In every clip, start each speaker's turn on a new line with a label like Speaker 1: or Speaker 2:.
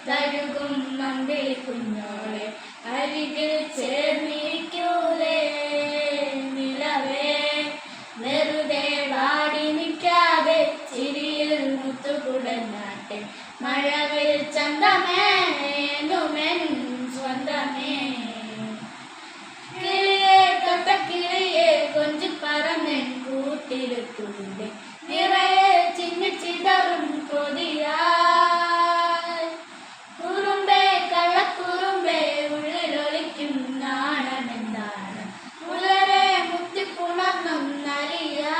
Speaker 1: തഴുകും അമ്പിളി കുഞ്ഞോളെ അരികിൽ ചേർന്നിരിക്കൂലേ നിലവേ വെറുതെ വാടി നിൽക്കാതെ ചിരിയിൽ മുത്തുകുടഞ്ഞാട്ടെ മഴവിൽ ചന്തമേ എന്നുമെൻ സ്വന്തമേ കിളിയെ തൊട്ടക്കിളിയെ കൊഞ്ചി പറന്നെൻ കൂട്ടിലെത്തൂടെ നിറയെ ചിന്നി ചിതറും കൊതിയായി കുറുമ്പേ കള്ളക്കുറുമ്പേ ഉള്ളിലൊളിക്കും നാണമെന്താണ് പുലരെ മുത്തിപ്പുണർന്നും നലിയാ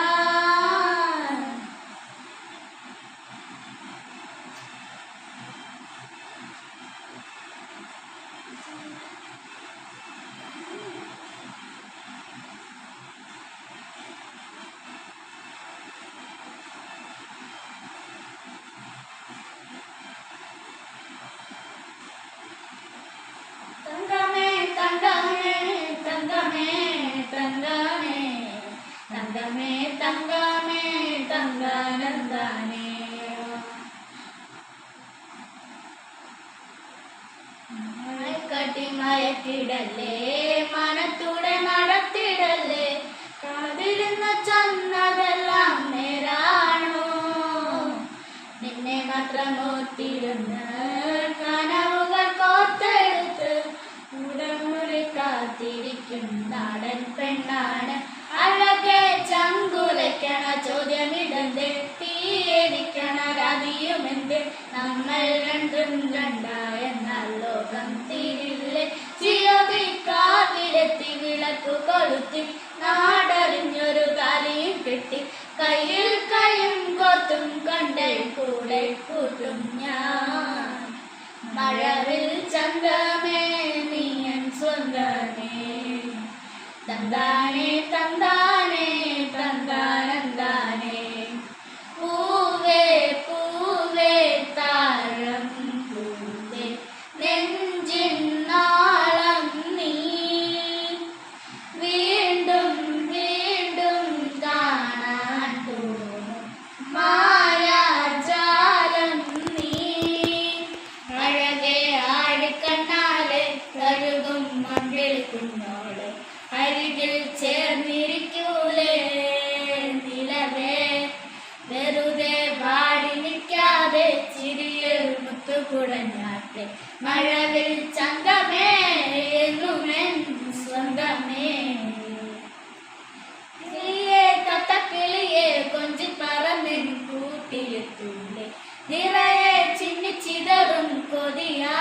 Speaker 1: തങ്കമേ തങ്കമേ തങ്കമേ തങ്കമേ തങ്കമേ തങ്കമേ തങ്കാനന്ദാനേ കട്ടിമയത്തിടല്ലേ മനത്തൂടെ നടത്തിടല്ലേ കാതിരുന്ന ചന്നതെല്ലാം നേരാണോ നിന്നെ മാത്രം ഓർത്തിരുന്ന് കനവുകൾ കോർത്തെടുത്ത് ഉടമുറി കാത്തിരിക്കും നാടൻ പെണ്ണാണ് അഴകെ ചങ്കുലയ്ക്കണ ചോദ്യമിടന്തേ തീയടിക്കണ രാതിയുമെന്തേ നമ്മൾ രണ്ടും രണ്ടായെന്നാൽ ലോകം തീരില്ലേ ചിയോതി കാതിലെത്തി വിളക്കു കൊളുത്തി നാടറിഞ്ഞൊരു കാലിയും കെട്ടി കയ്യിൽ കൈയും കോർത്തും കണ്ടേ കൂടെ കൂട്ടും ഞാൻ മഴവിൽ ചന്തമേ നീയൻ സ്വന്തമേ തന്താനേ തന്താനേ തന്താനന്ദാനേ പൂവേ പൂവേ താഴം പൂവേ നെഞ്ചിൻ നാളം നീ വീണ്ടും വീണ്ടും കാണാൻ തോന്നും മായാജാലം നീ അഴകെ ആടിക്കണ്ണാലെ തഴുകും അമ്പിളി കുഞ്ഞോളെ അരികിൽ ചേർന്നിരിക്കൂലേ നിലവേ വെറുതെ വാടി നിൽക്കാതെ ചിരിയിൽ മുത്തുകുടഞ്ഞാട്ടെ മഴവിൽ ചന്തമേ എന്നുമെൻ സ്വന്തമേ കിളിയെ തൊട്ടക്കിളിയെ കൊഞ്ചി പറന്നെൻ കൂട്ടിലെത്തൂലേ നിറയെ ചിന്നി ചിതറും കൊതിയാ